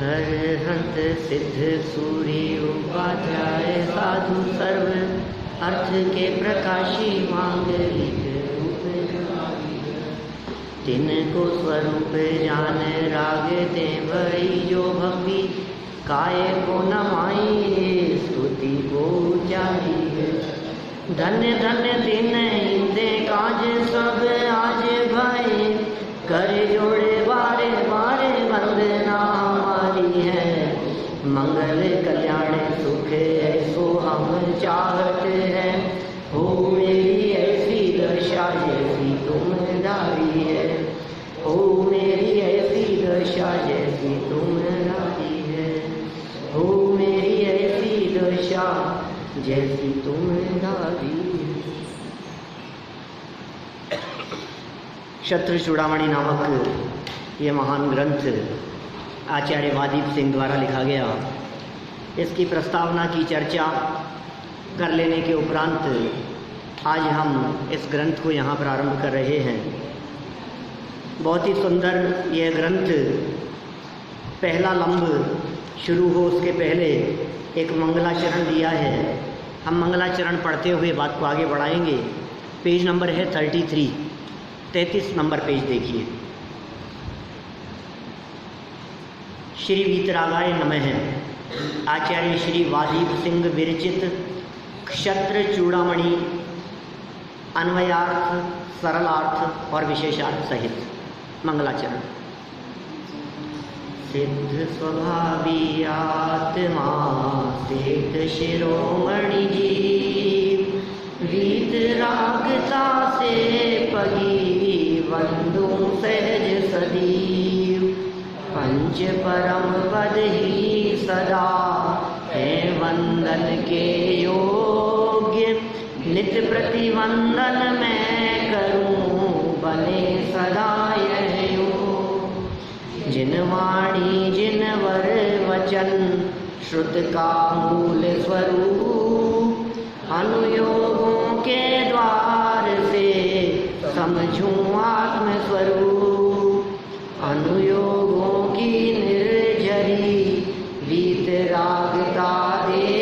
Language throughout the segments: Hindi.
हर हंत सिद्ध सूरी उपाध्याय साधु सर्व अर्थ के प्रकाशी मांगलिक रूप तिनको स्वरूप जान राग ते भई जो भक्ति काय को नमाई स्तुति को उचारी धन्य धन्य दिन इंदे काज सब आज भाई कर जोड़े बारे बारे वंदना हमारी है मंगल कल्याण सुख ऐसो हम चाहत है हो मेरी ऐसी दशा जैसी तुम धारी है हो मेरी ऐसी दशा जैसी तुम धारी है हो मेरी ऐसी दशा जैसी तुम धारी है। क्षत्र चूड़ामणि नामक ये महान ग्रंथ आचार्य वादीप सिंह द्वारा लिखा गया। इसकी प्रस्तावना की चर्चा कर लेने के उपरांत आज हम इस ग्रंथ को यहाँ प्रारंभ कर रहे हैं। बहुत ही सुंदर यह ग्रंथ पहला लंब शुरू हो उसके पहले एक मंगलाचरण दिया है। हम मंगलाचरण पढ़ते हुए बात को आगे बढ़ाएंगे। पेज नंबर है 33 नंबर पेज देखिए। श्री वीतरागाय नमः। आचार्य श्री वादीप सिंह विरचित क्षत्र चूड़ामणि अन्वयार्थ सरलार्थ और विशेषार्थ सहित मंगलाचरण। सिद्ध स्वभावी आत्मा सिद्ध शिरोमणि जीव वीतरागता से पगी वंदू सहज सदीव पंच परम पद ही सदा है वंदन के योग्य नित प्रतिवंदन मैं करूं बने सदा यह योग जिन वाणी जिन वर वचन श्रुत का मूल स्वरूप अनुयोगों के द्वार से समझूं आत्म स्वरूप अनुयोगों की निर्झरी वीतरागता दे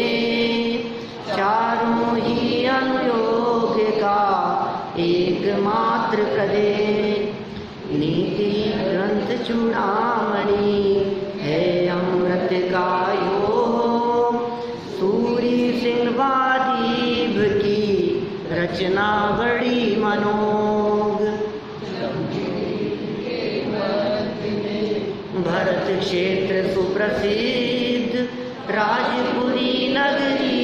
चारों ही अनुयोग का एकमात्र कदे नीति ग्रंथ चूड़ामणि है अमृत का योग सूरी सिंह वादीप की रचना बड़ी मनोग भरत क्षेत्र सुप्रसिद्ध राजपुरी नगरी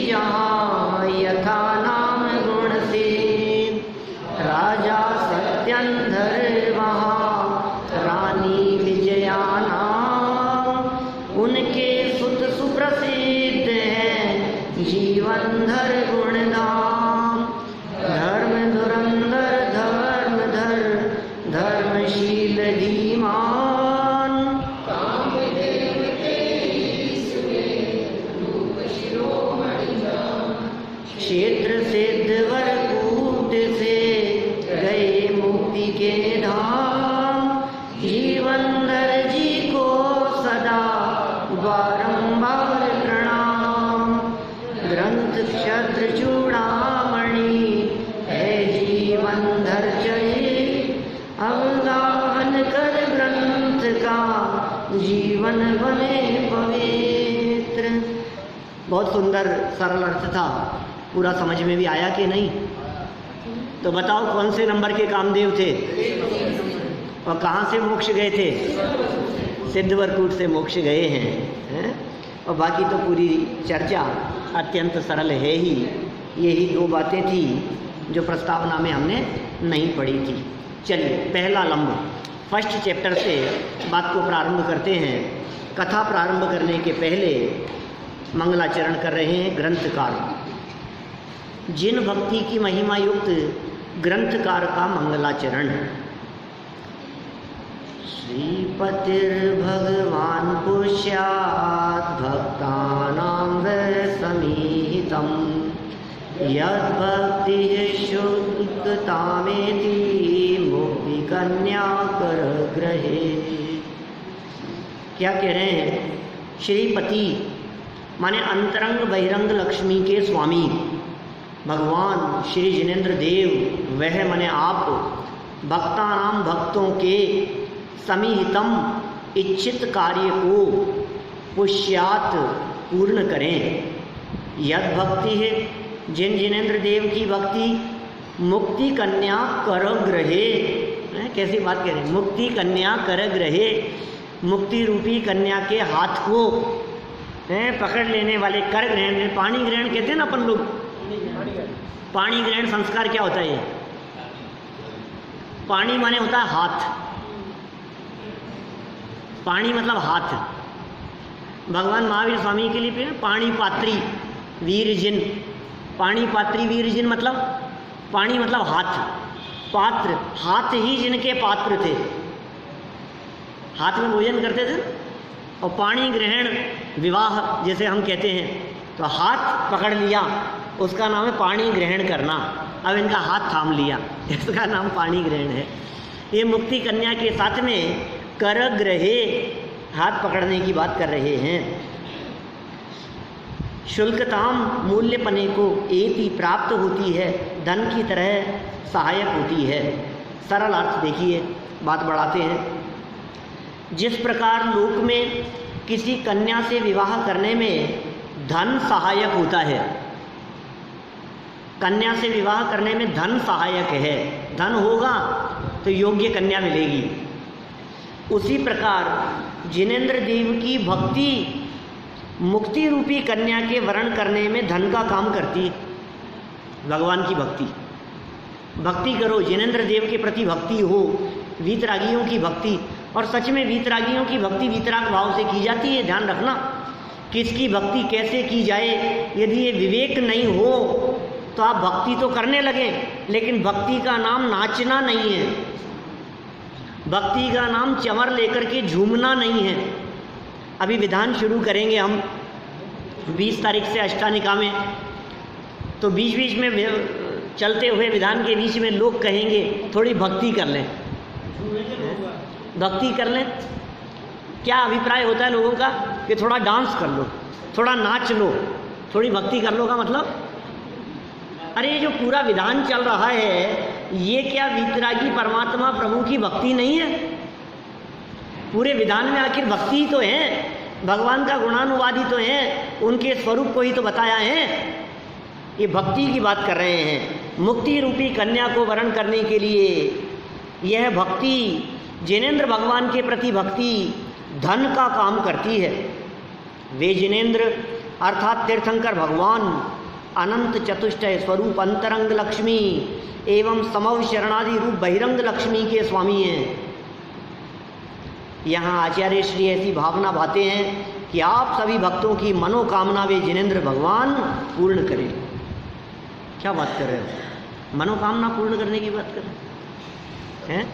जहाँ यथा नाम गुण सिद्ध राजा सत्यंधर वहाँ रानी विजया नाम उनके सुत सुप्रसिद्ध हैं जीवनधर गुणधाम धर्म धुरंधर धर्मधर धर्मशील धीमान क्षेत्र सिद्ध वरकूट से गए मुक्ति के धाम जीवनधर जी को सदा बारंबार प्रणाम ग्रंथ क्षत्र चूड़ामणि है जीवनधर चरित अवगाहन कर ग्रंथ का जीवन बने पवित्र। बहुत सुंदर सरल अर्थ था। पूरा समझ में भी आया कि नहीं? तो बताओ कौन से नंबर के कामदेव थे और कहाँ से मोक्ष गए थे? सिद्ध वरकूट से मोक्ष गए हैं। और बाकी तो पूरी चर्चा अत्यंत सरल है ही। यही दो बातें थी जो प्रस्तावना में हमने नहीं पढ़ी थी। चलिए पहला लंब फर्स्ट चैप्टर से बात को प्रारंभ करते हैं। कथा प्रारंभ करने के पहले मंगलाचरण कर रहे हैं ग्रंथकार। जिन भक्ति की महिमा युक्त ग्रंथकार का मंगलाचरण। श्रीपतिर्भगवान पुष्यात् भक्तानां समीहितं यद्भक्तिः शुक्तामेति मुक्तिकन्या करग्रहे। क्या कह रहे हैं? श्रीपति माने अंतरंग बहिरंग लक्ष्मी के स्वामी भगवान श्री जिनेंद्र देव, वह माने आप भक्तानाम भक्तों के समीहितम इच्छित कार्य को पुष्यात पूर्ण करें। यद भक्ति है, जिन जिनेंद्र देव की भक्ति मुक्ति कन्या कर ग्रहे, कैसी बात कह रहे हैं? मुक्ति कन्या कर ग्रहे, मुक्ति रूपी कन्या के हाथ को पकड़ लेने वाले, कर ग्रहण, पाणी ग्रहण कहते हैं ना अपन लोग। पाणी ग्रहण संस्कार क्या होता है? पाणी माने होता है हाथ, पाणी मतलब हाथ। भगवान महावीर स्वामी के लिए पाणी पात्री वीरजिन, पाणी पात्री वीरजिन मतलब पाणी मतलब हाथ, पात्र, हाथ ही जिनके पात्र थे, हाथ में भोजन करते थे। और पाणी ग्रहण विवाह जैसे हम कहते हैं, तो हाथ पकड़ लिया उसका नाम है पाणी ग्रहण करना। अब इनका हाथ थाम लिया, इसका नाम पाणी ग्रहण है। ये मुक्ति कन्या के साथ में कर ग्रहे, हाथ पकड़ने की बात कर रहे हैं। शुल्कताम मूल्य पने को एति प्राप्त होती है, धन की तरह सहायक होती है। सरल अर्थ देखिए, बात बढ़ाते हैं। जिस प्रकार लोक में किसी कन्या से विवाह करने में धन सहायक होता है, कन्या से विवाह करने में धन सहायक है, धन होगा तो योग्य कन्या मिलेगी। उसी प्रकार जिनेंद्र देव की भक्ति मुक्ति रूपी कन्या के वरण करने में धन का काम करती है। भगवान की भक्ति, भक्ति करो, जिनेंद्र देव के प्रति भक्ति हो, वीतरागियों की भक्ति। और सच में वीतरागियों की भक्ति वीतराग भाव से की जाती है। ध्यान रखना, किसकी भक्ति कैसे की जाए, यदि ये विवेक नहीं हो तो आप भक्ति तो करने लगे, लेकिन भक्ति का नाम नाचना नहीं है, भक्ति का नाम चंवर लेकर के झूमना नहीं है। अभी विधान शुरू करेंगे हम 20 तारीख से अष्टानिका में, तो बीच बीच में चलते हुए विधान के बीच में लोग कहेंगे थोड़ी भक्ति कर लें, भक्ति कर लें। क्या अभिप्राय होता है लोगों का कि थोड़ा डांस कर लो, थोड़ा नाच लो, थोड़ी भक्ति कर लो का मतलब? अरे ये जो पूरा विधान चल रहा है, ये क्या वीतरागी परमात्मा प्रभु की भक्ति नहीं है? पूरे विधान में आखिर भक्ति ही तो है, भगवान का गुणानुवादी तो है, उनके स्वरूप को ही तो बताया है। ये भक्ति की बात कर रहे हैं। मुक्ति रूपी कन्या को वरण करने के लिए यह भक्ति, जिनेंद्र भगवान के प्रति भक्ति धन का काम करती है। वे जिनेंद्र अर्थात तीर्थंकर भगवान अनंत चतुष्टय स्वरूप अंतरंग लक्ष्मी एवं समव शरणादि रूप बहिरंग लक्ष्मी के स्वामी हैं। यहाँ आचार्य श्री ऐसी भावना भाते हैं कि आप सभी भक्तों की मनोकामना वे जिनेंद्र भगवान पूर्ण करें। क्या बात कर रहे हो? मनोकामना पूर्ण करने की बात कर रहे हैं?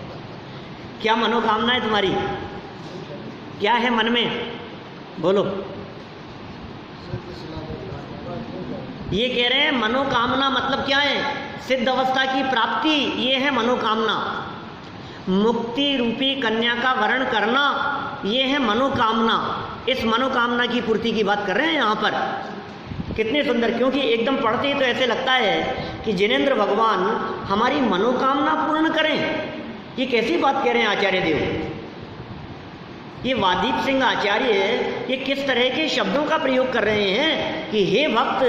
क्या मनोकामना है तुम्हारी? क्या है मन में? बोलो। ये कह रहे हैं मनोकामना मतलब क्या है? सिद्ध अवस्था की प्राप्ति, ये है मनोकामना। मुक्ति रूपी कन्या का वरण करना, ये है मनोकामना। इस मनोकामना की पूर्ति की बात कर रहे हैं यहाँ पर। कितने सुंदर, क्योंकि एकदम पढ़ते ही तो ऐसे लगता है कि जिनेंद्र भगवान हमारी मनोकामना पूर्ण करें। ये कैसी बात कह रहे हैं आचार्य देव? ये वादीप सिंह आचार्य ये किस तरह के शब्दों का प्रयोग कर रहे हैं कि हे भक्त,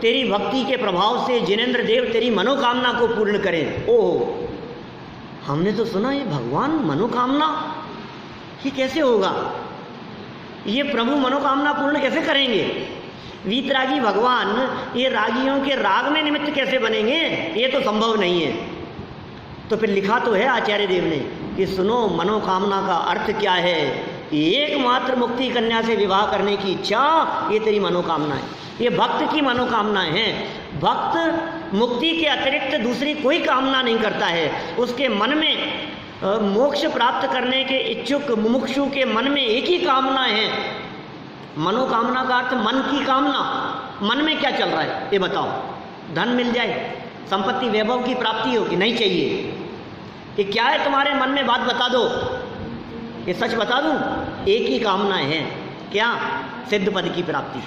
तेरी भक्ति के प्रभाव से जिनेंद्र देव तेरी मनोकामना को पूर्ण करें। ओह, हमने तो सुना ये भगवान मनोकामना, ये कैसे होगा? ये प्रभु मनोकामना पूर्ण कैसे करेंगे? वीतरागी भगवान ये रागियों के राग में निमित्त कैसे बनेंगे? ये तो संभव नहीं है। तो फिर लिखा तो है आचार्य देव ने कि सुनो, मनोकामना का अर्थ क्या है? एकमात्र मुक्ति कन्या से विवाह करने की इच्छा, ये तेरी मनोकामना है, ये भक्त की मनोकामना है। भक्त मुक्ति के अतिरिक्त दूसरी कोई कामना नहीं करता है। उसके मन में मोक्ष प्राप्त करने के इच्छुक मुमुक्षु के मन में एक ही कामना है। मनोकामना का अर्थ मन की कामना। मन में क्या चल रहा है ये बताओ? धन मिल जाए, संपत्ति वैभव की प्राप्ति हो कि नहीं चाहिए? ये क्या है तुम्हारे मन में? बात बता दो, ये सच बता दूं? एक ही कामना है, क्या? सिद्ध पद की प्राप्ति,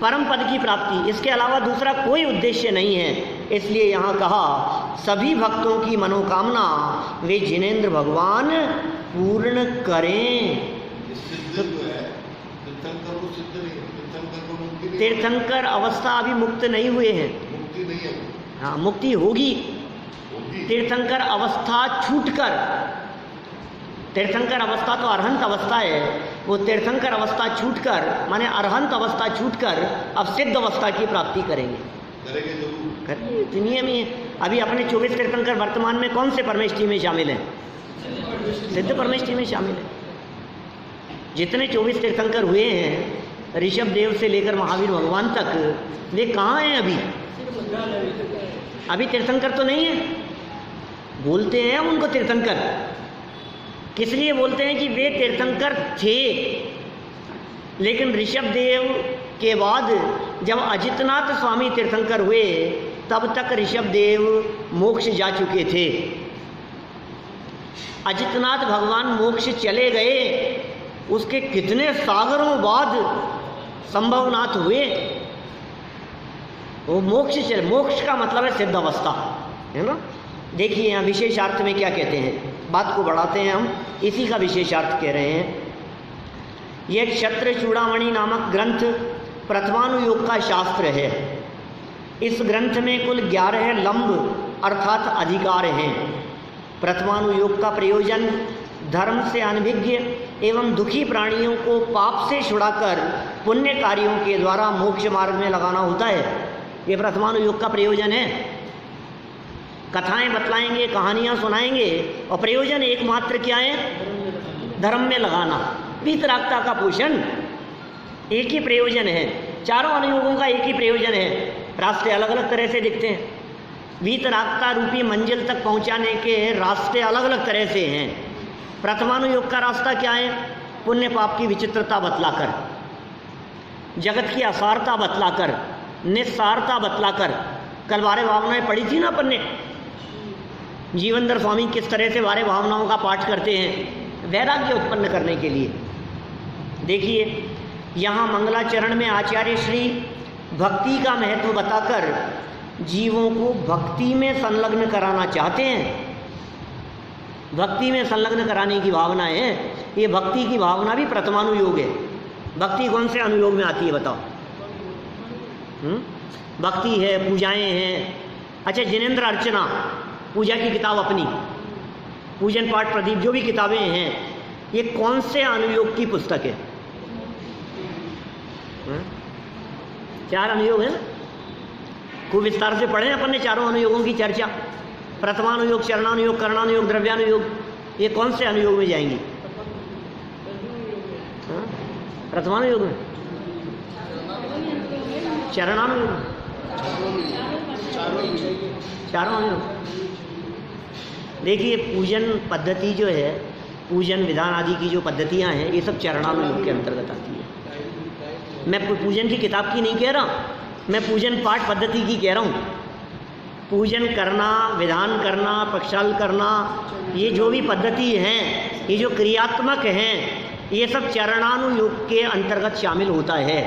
परम पद की प्राप्ति, इसके अलावा दूसरा कोई उद्देश्य नहीं है। इसलिए यहाँ कहा सभी भक्तों की मनोकामना वे जिनेंद्र भगवान पूर्ण करें। तीर्थंकर अवस्था अभी मुक्त नहीं हुए हैं, हाँ मुक्ति होगी। तीर्थंकर अवस्था छूटकर, तीर्थंकर अवस्था तो अरहंत अवस्था है, वो तीर्थंकर अवस्था छूटकर माने अरहंत अवस्था छूटकर अब सिद्ध अवस्था की प्राप्ति करेंगे। करेंगे, दुनिया में अभी अपने 24 तीर्थंकर वर्तमान में कौन से परमेष्ठी में शामिल हैं? सिद्ध परमेष्ठी में शामिल है। जितने 24 तीर्थंकर हुए हैं ऋषभ देव से लेकर महावीर भगवान तक, वे कहाँ हैं अभी? अभी तीर्थंकर तो नहीं है। बोलते हैं उनको तीर्थंकर, किस लिए बोलते हैं कि वे तीर्थंकर थे, लेकिन ऋषभ देव के बाद जब अजितनाथ स्वामी तीर्थंकर हुए तब तक ऋषभ देव मोक्ष जा चुके थे। अजितनाथ भगवान मोक्ष चले गए, उसके कितने सागरों बाद संभवनाथ हुए, वो मोक्ष चले। मोक्ष का मतलब है सिद्ध अवस्था, है ना। देखिए यहाँ विशेषार्थ में क्या कहते हैं, बात को बढ़ाते हैं हम, इसी का विशेषार्थ कह रहे हैं। यह क्षत्र चूड़ामणि नामक ग्रंथ प्रथमानुयोग का शास्त्र है। इस ग्रंथ में कुल 11 लंब अर्थात अधिकार हैं। प्रथमानुयोग का प्रयोजन धर्म से अनभिज्ञ एवं दुखी प्राणियों को पाप से छुड़ाकर पुण्य कार्यों के द्वारा मोक्ष मार्ग में लगाना होता है। ये प्रथमानुयोग का प्रयोजन है। कथाएं बतलाएंगे, कहानियां सुनाएंगे, और प्रयोजन एकमात्र क्या है? धर्म में लगाना, वीतरागता का पोषण, एक ही प्रयोजन है। चारों अनुयोगों का एक ही प्रयोजन है, रास्ते अलग अलग तरह से दिखते हैं। वीतरागता रूपी मंजिल तक पहुंचाने के रास्ते अलग अलग तरह से हैं। प्रथमानुयोग का रास्ता क्या है? पुण्य पाप की विचित्रता बतलाकर, जगत की असारता बतलाकर, निस्सारता बतलाकर। कल बारे भावनाएं पढ़ी थी ना अपन ने, जीवनधर स्वामी किस तरह से बारे भावनाओं का पाठ करते हैं वैराग्य उत्पन्न करने के लिए। देखिए यहाँ मंगलाचरण में आचार्य श्री भक्ति का महत्व बताकर जीवों को भक्ति में संलग्न कराना चाहते हैं। भक्ति में संलग्न कराने की भावना है, ये भक्ति की भावना भी प्रथमानुयोग है। भक्ति कौन से अनुयोग में आती है बताओ? भक्ति है, पूजाएं हैं। अच्छा, जिनेंद्र अर्चना पूजा की किताब अपनी, पूजन पाठ प्रदीप जो भी किताबें हैं, ये कौन से अनुयोग की पुस्तक है? 4 अनुयोग है ना, खूब विस्तार से पढ़े अपन ने चारों अनुयोगों की चर्चा। प्रथमानुयोग, चरणानुयोग, करणानुयोग, द्रव्यानुयोग, ये कौन से अनुयोग में जाएंगी? प्रथमानुयोग में, चरणानुयोग, चारों अनुयोग। देखिए पूजन पद्धति जो है, पूजन विधान आदि की जो पद्धतियां हैं, ये सब चरणानुयोग के अंतर्गत आती है। मैं पूजन की किताब की नहीं कह रहा, मैं पूजन पाठ पद्धति की कह रहा हूँ। पूजन करना, विधान करना, प्रक्षाल करना, ये जो भी पद्धति हैं, ये जो क्रियात्मक हैं, ये सब चरणानुयोग के अंतर्गत शामिल होता है।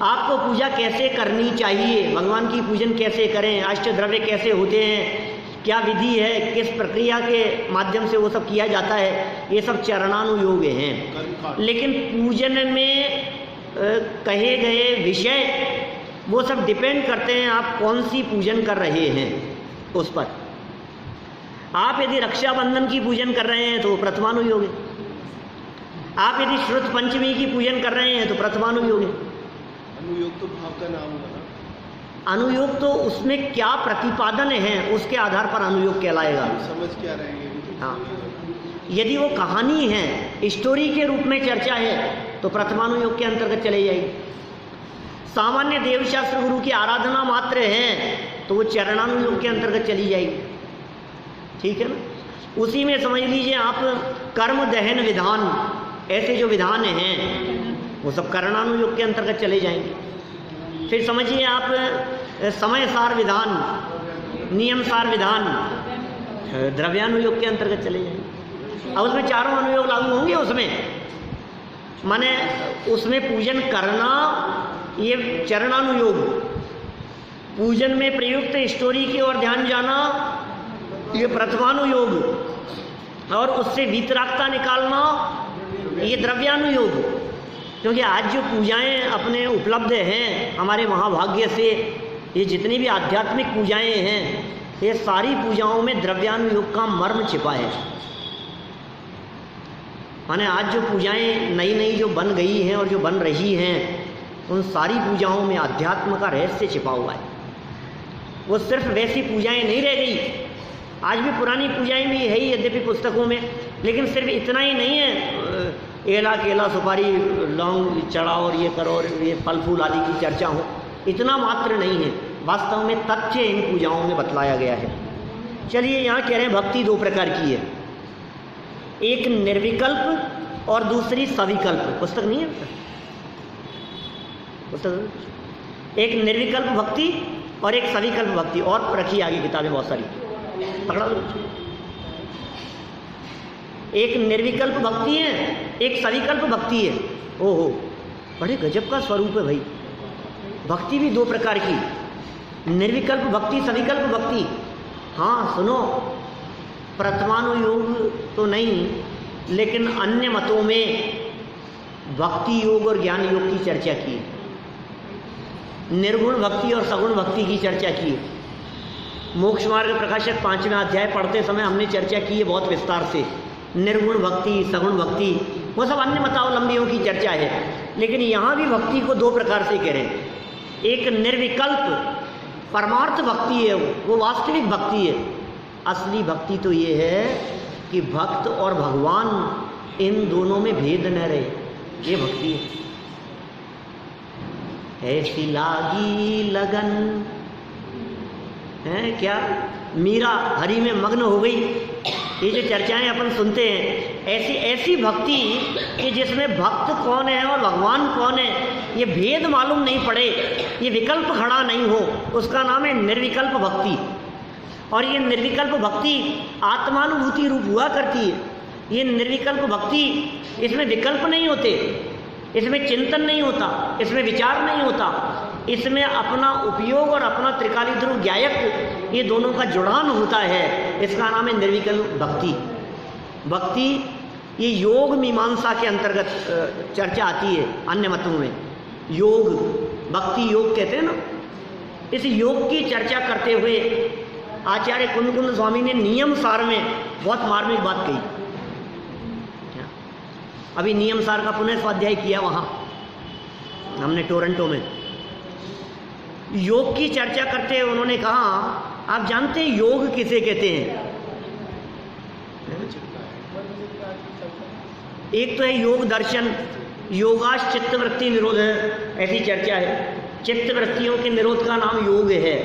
आपको पूजा कैसे करनी चाहिए, भगवान की पूजन कैसे करें, अष्टद्रव्य कैसे होते हैं, क्या विधि है, किस प्रक्रिया के माध्यम से वो सब किया जाता है, ये सब चरणानुयोग हैं। लेकिन पूजन में कहे गए विषय वो सब डिपेंड करते हैं आप कौन सी पूजन कर रहे हैं उस पर। आप यदि रक्षाबंधन की पूजन कर रहे हैं तो प्रथमानुयोग है। आप यदि श्रुत पंचमी की पूजन कर रहे हैं तो प्रथमानुयोग है। अनुयोग तो भाव का नाम है। अनुयोग तो उसमें क्या प्रतिपादन है उसके आधार पर अनुयोग कहलाएगा। समझ क्या रहे हैं? हाँ, यदि वो कहानी है, स्टोरी के रूप में चर्चा है तो प्रथमानुयोग के अंतर्गत चले जाएगी। सामान्य देवशास्त्र गुरु की आराधना मात्र है तो वो चरणानुयोग के अंतर्गत चली जाएगी। ठीक है ना। उसी में समझ लीजिए आप कर्म दहन विधान, ऐसे जो विधान हैं वो सब करणानुयोग के अंतर्गत चले जाएंगे। फिर समझिए आप समय सार विधान, नियम सार विधान, द्रव्यानुयोग के अंतर्गत चले जाएंगे। अब उसमें चारों अनुयोग लागू होंगे उसमें, माने उसमें पूजन करना ये चरणानुयोग, पूजन में प्रयुक्त स्टोरी की ओर ध्यान जाना ये प्रथमानुयोग, और उससे वीतरागता निकालना ये द्रव्यानुयोग। क्योंकि आज जो पूजाएं अपने उपलब्ध हैं हमारे महाभाग्य से, ये जितनी भी आध्यात्मिक पूजाएं हैं ये सारी पूजाओं में द्रव्यानुयोग का मर्म छिपा है। माने आज जो पूजाएं नई नई जो बन गई हैं और जो बन रही हैं उन सारी पूजाओं में अध्यात्म का रहस्य छिपा हुआ है। वो सिर्फ वैसी पूजाएं नहीं रह गई, आज भी पुरानी पूजाएं भी है ही यद्यपि पुस्तकों में, लेकिन सिर्फ इतना ही नहीं है एला केला सुपारी लौंग चढ़ाओ और ये करो और ये फल फूल आदि की चर्चा हो, इतना मात्र नहीं है, वास्तव में तथ्य इन पूजाओं में बतलाया गया है। चलिए यहाँ कह रहे हैं भक्ति दो प्रकार की है, एक निर्विकल्प और दूसरी सविकल्प। पुस्तक नहीं है, पुस्तक एक निर्विकल्प भक्ति और एक सविकल्प भक्ति, और रखी आगे किताबें बहुत सारी, पकड़ा लो। एक निर्विकल्प भक्ति है, एक सविकल्प भक्ति है। ओहो, बड़े गजब का स्वरूप है भाई। भक्ति भी दो प्रकार की, निर्विकल्प भक्ति, सविकल्प भक्ति। हाँ सुनो, प्रथमानुयोग तो नहीं, लेकिन अन्य मतों में भक्ति योग और ज्ञान योग की चर्चा की, निर्गुण भक्ति और सगुण भक्ति की चर्चा की। मोक्ष मार्ग प्रकाशक 5वां अध्याय पढ़ते समय हमने चर्चा की है बहुत विस्तार से। निर्गुण भक्ति, सगुण भक्ति, वो सब अन्य मतावलंबियों की चर्चा है, लेकिन यहाँ भी भक्ति को दो प्रकार से कह रहे हैं। एक निर्विकल्प परमार्थ भक्ति है, वो वास्तविक भक्ति है। असली भक्ति तो ये है कि भक्त और भगवान इन दोनों में भेद न रहे, ये भक्ति है। ऐसी लागी लगन है क्या, मीरा हरि में मग्न हो गई, ये जो चर्चाएं अपन सुनते हैं, ऐसी ऐसी भक्ति कि जिसमें भक्त कौन है और भगवान कौन है ये भेद मालूम नहीं पड़े, ये विकल्प खड़ा नहीं हो, उसका नाम है निर्विकल्प भक्ति। और ये निर्विकल्प भक्ति आत्मानुभूति रूप हुआ करती है। ये निर्विकल्प भक्ति, इसमें विकल्प नहीं होते, इसमें चिंतन नहीं होता, इसमें विचार नहीं होता, इसमें अपना उपयोग और अपना त्रिकाली ध्रुव ज्ञायक ये दोनों का जुड़ान होता है। इसका नाम है निर्विकल्प भक्ति। भक्ति ये योग मीमांसा के अंतर्गत चर्चा आती है अन्य मतों में। योग, भक्ति योग कहते हैं ना। इस योग की चर्चा करते हुए आचार्य कुंद स्वामी ने नियम सार में बहुत मार्मिक बात कही। अभी नियम सार का पुनः स्वाध्याय किया वहाँ हमने टोरंटो में। योग की चर्चा करते हुए उन्होंने कहा, आप जानते हैं योग किसे कहते हैं? एक तो है योग दर्शन, योगाश चित्तवृत्ति निरोध है, ऐसी चर्चा है। चित्तवृत्तियों के निरोध का नाम योग है।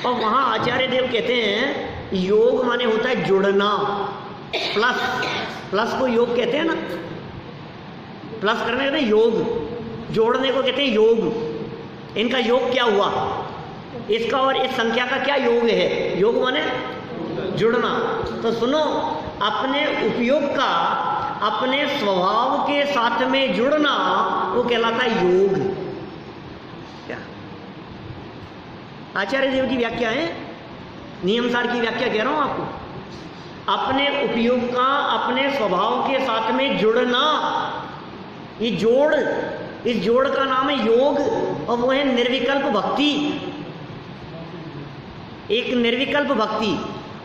और वहाँ आचार्य देव कहते हैं योग माने होता है जुड़ना, प्लस को योग कहते हैं ना, प्लस करने कहते हैं योग, जोड़ने को कहते हैं योग। इनका योग क्या हुआ, इसका और इस संख्या का क्या योग है? योग माने जुड़ना। तो सुनो, अपने उपयोग का अपने स्वभाव के साथ में जुड़ना वो कहलाता है योग। क्या आचार्य देव की व्याख्या है, नियम सार की व्याख्या कह रहा हूं आपको। अपने उपयोग का अपने स्वभाव के साथ में जुड़ना, ये जोड़, इस जोड़ का नाम है योग, और वो है निर्विकल्प भक्ति। एक निर्विकल्प भक्ति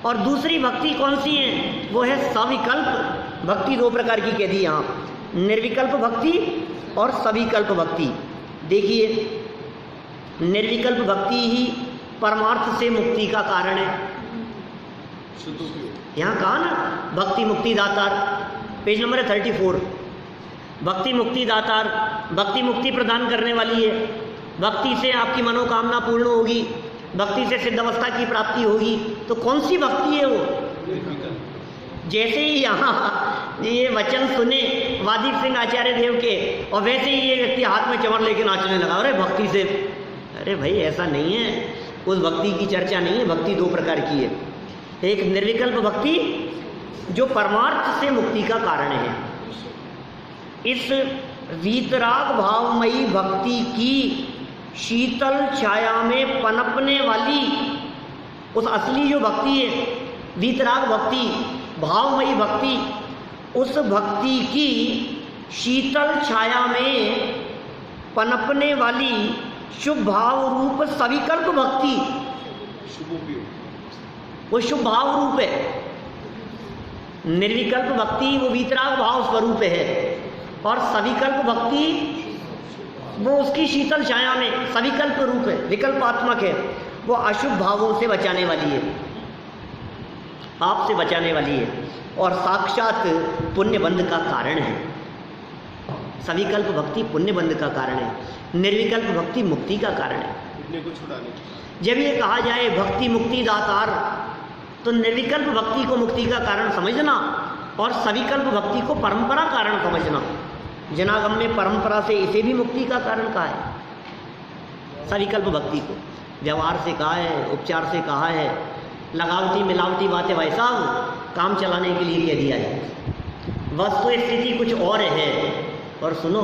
और दूसरी भक्ति कौन सी है? वो है सविकल्प भक्ति। दो प्रकार की कह दी यहाँ, निर्विकल्प भक्ति और सविकल्प भक्ति। देखिए, निर्विकल्प भक्ति ही परमार्थ से मुक्ति का कारण है। यहाँ कहा ना, भक्ति मुक्ति दातार, पेज नंबर है 34। भक्ति मुक्ति दातार, भक्ति मुक्ति प्रदान करने वाली है। भक्ति से आपकी मनोकामना पूर्ण होगी, भक्ति से सिद्धावस्था की प्राप्ति होगी। तो कौन सी भक्ति है वो? जैसे ही यहाँ ये वचन सुने वादी सिंह आचार्य देव के, और वैसे ही ये व्यक्ति हाथ में चमर लेके नाचने लगा, अरे भक्ति से। अरे भाई ऐसा नहीं है, उस भक्ति की चर्चा नहीं है। भक्ति दो प्रकार की है, एक निर्विकल्प भक्ति जो परमार्थ से मुक्ति का कारण है। इस वीतराग भावमयी भक्ति की शीतल छाया में पनपने वाली उस असली जो भक्ति है, वीतराग भक्ति, भावमयी भक्ति, उस भक्ति की शीतल छाया में पनपने वाली शुभ भाव रूप सविकल्प भक्ति, वो शुभ भाव रूप है। निर्विकल्प भक्ति वो वीतराग भाव स्वरूप है, और सविकल्प भक्ति वो उसकी शीतल छाया में सविकल्प रूप है, विकल्पात्मक है। वो अशुभ भावों से बचाने वाली है, पाप से बचाने वाली है, और साक्षात पुण्य बंध का कारण है। सविकल्प भक्ति पुण्य बंध का कारण है, निर्विकल्प भक्ति मुक्ति का कारण है। पुण्य को छुड़ाने। जब ये कहा जाए भक्ति मुक्ति दातार, तो निर्विकल्प भक्ति को मुक्ति का कारण समझना और सविकल्प भक्ति को परंपरा कारण समझना। जनागम में परंपरा से इसे भी मुक्ति का कारण कहा है। सविकल्प भक्ति को व्यवहार से कहा है, उपचार से कहा है, लगावटी मिलावटी बातें भाई साहब काम चलाने के लिए कह दिया है। वस्तु स्थिति कुछ और है। और सुनो,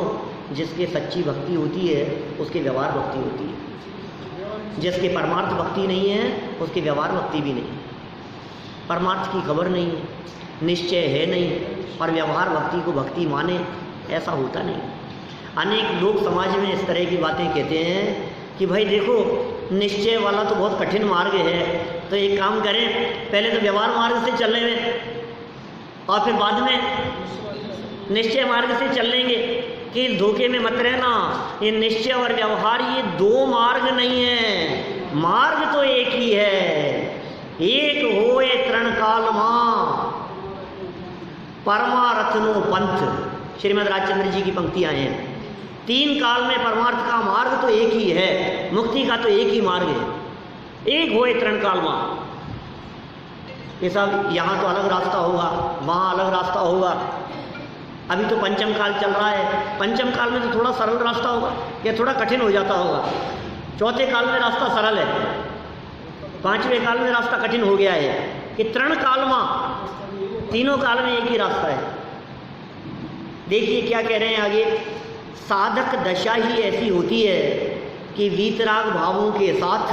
जिसके सच्ची भक्ति होती है उसके व्यवहार भक्ति होती है। जिसके परमार्थ भक्ति नहीं है उसकी व्यवहार भक्ति भी नहीं। परमार्थ की खबर नहीं है, निश्चय है नहीं, और व्यवहार भक्ति को भक्ति माने, ऐसा होता नहीं। अनेक लोग समाज में इस तरह की बातें कहते हैं कि भाई देखो निश्चय वाला तो बहुत कठिन मार्ग है, तो एक काम करें, पहले तो व्यवहार मार्ग से चल रहे और फिर बाद में निश्चय मार्ग से चल लेंगे। कि इस धोखे में मत रहना, ये निश्चय और व्यवहार ये दो मार्ग नहीं है, मार्ग तो एक ही है। एक होए तृण काल मां परमारथनो पंथ, श्रीमद् राजचंद्र जी की पंक्तियां हैं। तीन काल में परमार्थ का मार्ग तो एक ही है, मुक्ति का तो एक ही मार्ग है। एक होए तृण काल मां, ये सब यहाँ तो अलग रास्ता होगा, वहाँ अलग रास्ता होगा। अभी तो पंचम काल चल रहा है, पंचम काल में तो थोड़ा सरल रास्ता होगा या थोड़ा कठिन हो जाता होगा। चौथे काल में रास्ता सरल है, पांचवें काल में रास्ता कठिन हो गया है। कि तृण काल मां, तीनों काल में एक ही रास्ता है। देखिए क्या कह रहे हैं आगे, साधक दशा ही ऐसी होती है कि वीतराग भावों के साथ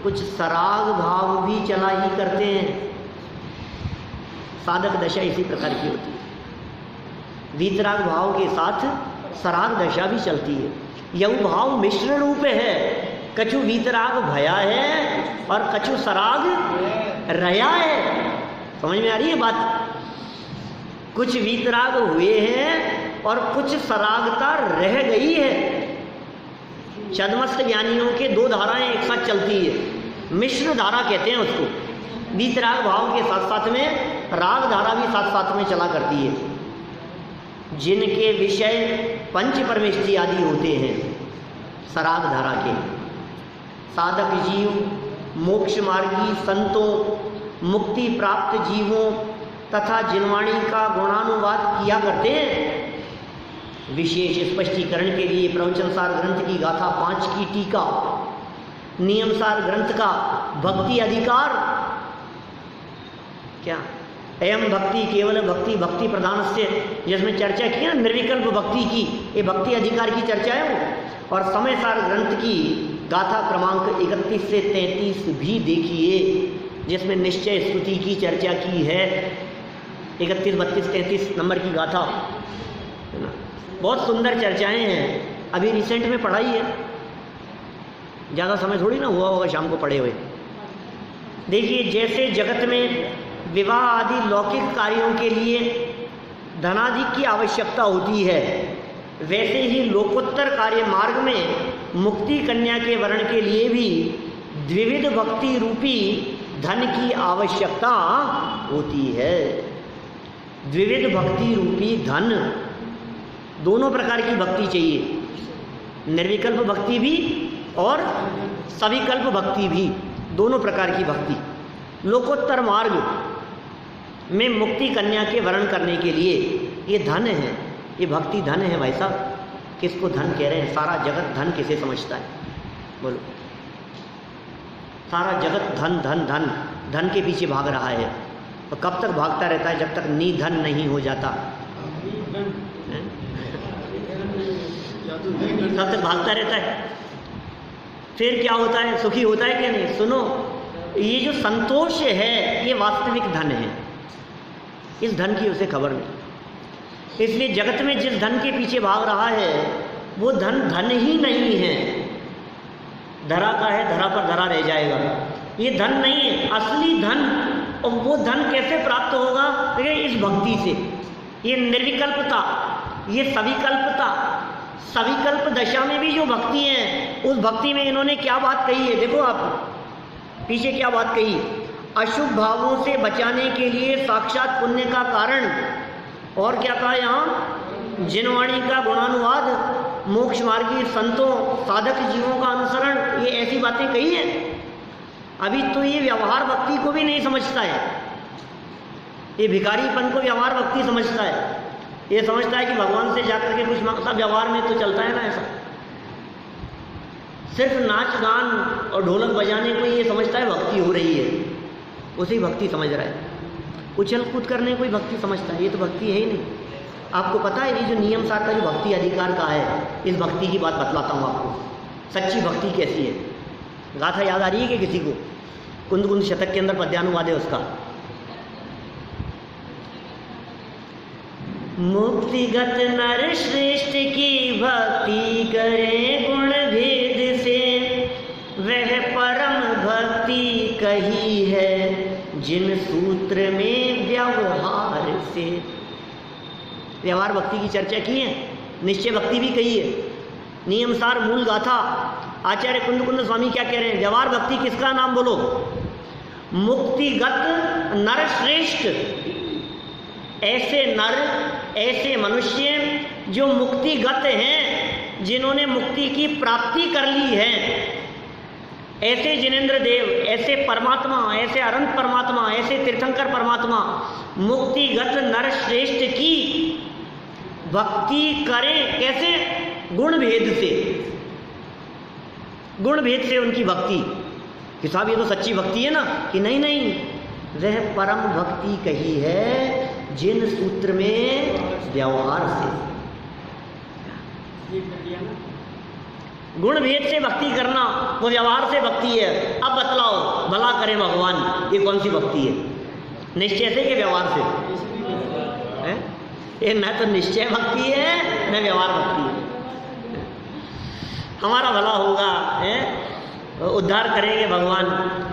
कुछ सराग भाव भी चला ही करते हैं। साधक दशा इसी प्रकार की होती है, वीतराग भाव के साथ सराग दशा भी चलती है। यह भाव मिश्र रूप है, कछु वीतराग भया है और कछु सराग रया है। समझ में आ रही है बात? कुछ वीतराग हुए हैं और कुछ सरागता रह गई है। छद्मस्त ज्ञानियों के दो धाराएं एक साथ चलती है, मिश्र धारा कहते हैं उसको। वीतराग भाव के साथ साथ में राग धारा भी साथ साथ में चला करती है। जिनके विषय पंच परमेष्टि आदि होते हैं सराग धारा के, साधक जीव, मोक्ष मार्गी संतों, मुक्ति प्राप्त जीवों तथा जिनवाणी का गुणानुवाद किया करते हैं। विशेष स्पष्टीकरण के लिए प्रवचनसार ग्रंथ की गाथा 5 की टीका, नियमसार ग्रंथ का भक्ति अधिकार, क्या एवं भक्ति केवल भक्ति भक्ति प्रधान से, जिसमें चर्चा की ना निर्विकल्प भक्ति की, ये भक्ति अधिकार की चर्चा है वो। और समयसार ग्रंथ की गाथा क्रमांक 31 से 33 भी देखिए, जिसमें निश्चय स्तुति की चर्चा की है। 31, 32, 33 नंबर की गाथा, बहुत सुंदर चर्चाएं हैं। अभी रिसेंट में पढ़ाई है, ज़्यादा समय थोड़ी ना हुआ होगा शाम को पढ़े हुए। देखिए, जैसे जगत में विवाह आदि लौकिक कार्यों के लिए धनादि की आवश्यकता होती है, वैसे ही लोकोत्तर कार्य मार्ग में मुक्ति कन्या के वर्ण के लिए भी द्विविध भक्ति रूपी धन की आवश्यकता होती है। द्विविध भक्ति रूपी धन, दोनों प्रकार की भक्ति चाहिए, निर्विकल्प भक्ति भी और सविकल्प भक्ति भी, दोनों प्रकार की भक्ति। लोकोत्तर मार्ग में मुक्ति कन्या के वर्ण करने के लिए ये धन है, ये भक्ति धन है भाई साहब। किसको धन कह रहे हैं? सारा जगत धन किसे समझता है? बोलो, सारा जगत धन धन धन धन के पीछे भाग रहा है। और कब तक भागता रहता है? जब तक निधन नहीं हो जाता, तब तक भागता रहता है। फिर क्या होता है? सुखी होता है कि नहीं? सुनो, ये जो संतोष है ये वास्तविक धन है, इस धन की उसे खबर नहीं। इसलिए जगत में जिस धन के पीछे भाग रहा है वो धन धन ही नहीं है, धरा का है, धरा पर धरा रह जाएगा। ये धन नहीं है असली धन। और वो धन कैसे प्राप्त होगा? देखिए, इस भक्ति से। ये निर्विकल्पता, ये सविकल्पता, सविकल्प दशा में भी जो भक्ति है, उस भक्ति में इन्होंने क्या बात कही है? देखो आप पीछे क्या बात कही, अशुभ भावों से बचाने के लिए साक्षात पुण्य का कारण। और क्या कहा यहाँ? जिनवाणी का गुणानुवाद, मोक्ष मार्गी संतों साधक जीवों का अनुसरण, ये ऐसी बातें कही है। अभी तो ये व्यवहार भक्ति को भी नहीं समझता है, ये भिखारीपन को व्यवहार भक्ति समझता है। ये समझता है कि भगवान से जाकर के कुछ मांगता, व्यवहार में तो चलता है ना ऐसा। सिर्फ नाच गान और ढोलक बजाने को ये समझता है भक्ति हो रही है, उसी भक्ति समझ रहा है। उछल कूद करने को ही भक्ति समझता है, ये तो भक्ति है ही नहीं। आपको पता है ये जो नियम सार का जो भक्ति अधिकार का है, इस भक्ति की बात बतलाता हूँ आपको। सच्ची भक्ति कैसी है? गाथा याद आ रही है कि किसी को? कुंद कुंद शतक के अंदर पद्यानुवाद है उसका। मुक्तिगत नर श्रेष्ठ की भक्ति करे गुण भेद से, वह परम भक्ति कही है जिन सूत्र में व्यवहार से। व्यवहार भक्ति की चर्चा की है, निश्चय भक्ति भी कही है, नियमसार मूल गाथा। आचार्य कुंद कुंद स्वामी क्या कह रहे हैं? व्यवहार भक्ति किसका नाम बोलो? मुक्तिगत नर श्रेष्ठ, ऐसे नर, ऐसे मनुष्य जो मुक्तिगत हैं, जिन्होंने मुक्ति की प्राप्ति कर ली है, ऐसे जिनेंद्र देव, ऐसे परमात्मा, ऐसे अनंत परमात्मा, ऐसे तीर्थंकर परमात्मा, मुक्तिगत नर श्रेष्ठ की भक्ति करें। कैसे? गुण भेद से, गुण भेद से उनकी भक्ति। कि साहब ये तो सच्ची भक्ति है ना? कि नहीं नहीं, वह परम भक्ति कही है जिन सूत्र में व्यवहार से। गुण भेद से भक्ति करना वो व्यवहार से भक्ति है। अब बतलाओ, भला करे भगवान, ये कौन सी भक्ति है? निश्चय से कि व्यवहार से? है? ये न तो निश्चय भक्ति है न व्यवहार भक्ति है। हमारा भला होगा, है? उद्धार करेंगे भगवान,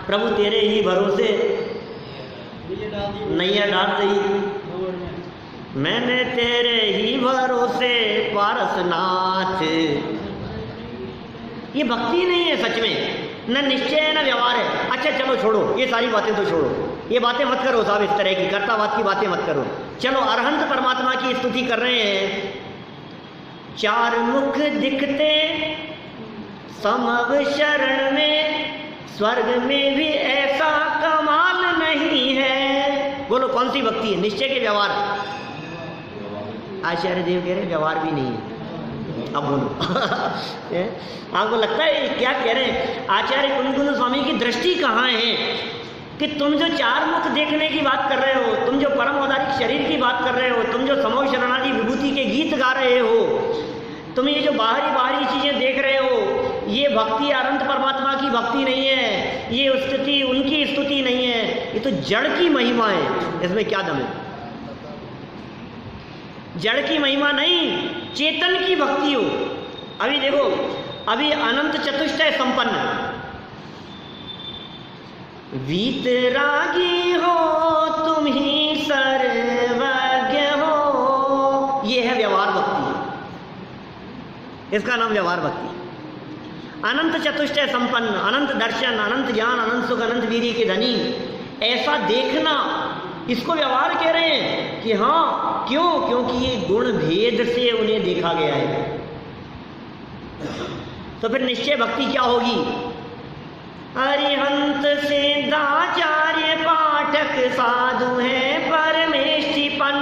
प्रभु तेरे ही भरोसे नैया डाल दी, मैंने तेरे ही भरोसे पारसनाथ। ये भक्ति नहीं है सच में, न निश्चय है न व्यवहार है। अच्छा चलो छोड़ो, ये सारी बातें तो छोड़ो, ये बातें मत करो साहब, इस तरह की कर्तावाद की बातें मत करो। चलो अरहंत परमात्मा की स्तुति कर रहे हैं। चार मुख दिखते समव शरण में, स्वर्ग में भी ऐसा कमाल नहीं है। बोलो कौन सी भक्ति है? निश्चय के व्यवहार? आचार्य देव कह रहे व्यवहार भी नहीं है। अब बोलो आपको लगता है क्या कह रहे हैं? आचार्य कुंद कुंद स्वामी की दृष्टि कहाँ है कि तुम जो चार मुख देखने की बात कर रहे हो, तुम जो परम औदारिक शरीर की बात कर रहे हो, तुम जो समव शरणादि विभूति के गीत गा रहे हो, तुम ये जो बाहरी चीजें देख रहे हो, ये भक्ति अनंत परमात्मा की भक्ति नहीं है, ये स्तुति उनकी स्तुति नहीं है, ये तो जड़ की महिमा है। इसमें क्या दम है? जड़ की महिमा नहीं, चेतन की भक्ति हो। अभी देखो, अभी अनंत चतुष्टय संपन्न, वीतरागी हो तुम ही सर्वज्ञ हो, ये है व्यवहार भक्ति, इसका नाम व्यवहार भक्ति। अनंत चतुष्टय संपन्न, अनंत दर्शन, अनंत ज्ञान, अनंत सुख, अनंत वीर्य के धनी, ऐसा देखना, इसको व्यवहार कह रहे हैं। कि हाँ, क्यों? क्योंकि ये गुण भेद से उन्हें देखा गया है। तो फिर निश्चय भक्ति क्या होगी? अरिहंत सिद्धाचार्य पाठक साधु है परमेष्टिपन,